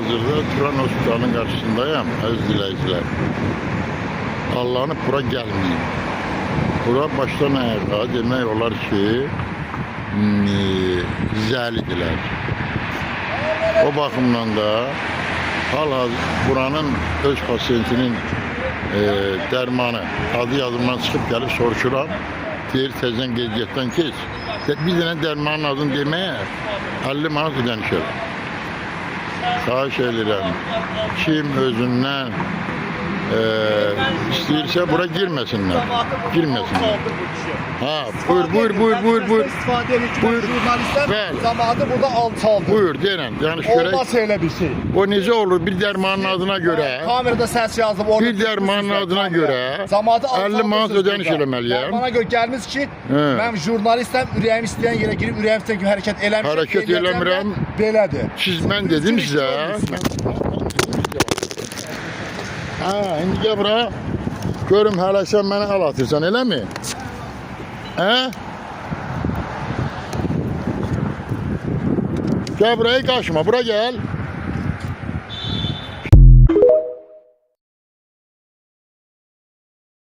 Hal-hazırda Turan Hospitalının karşısındayım aziz dinleyiciler. Allah'ını bura gelmeyin. Bura baştan ayağa demek olar ki zəlidirlər. O bakımdan da hal-hazır buranın öz pasiyentinin dermanı adı yazımdan çıkıp gelip soruşuram. Deyir tezden geziyetten keç. Bir tane dermanın adını demeye 50 manat ödenişir. Xahiş edirəm. Kim özündən istəyirsə bura girməsinlər. Girməsinlər. Ha, buyur. İstifadə edir ki, jurnalistlər Bəli. cəmaatı burada alçaldır. Buyur, deyirəm. Danış görək. Olmaz elə bir şey. O necə olur? Bir dermanın adına göre, Kamerada səs yazıb orada. bir dermanın adına göre Cəmaatı 50 manat ödəniş burada. eləməliyəm. Bana göre gəlmiş ki, He. mən jurnalistəm, ürəyim istəyən yerə girib, ürəyim istəyən kimi hərəkət eləmişəm. Hərəkət eləyəcəm də eləmirəm. Belədir. Siz mən dedim sizə. Ha, indi gəl bura. Görüm hələ sən mənə əl atırsan, eləmi? Hə? Gəl buraya qaçma, bura gəl.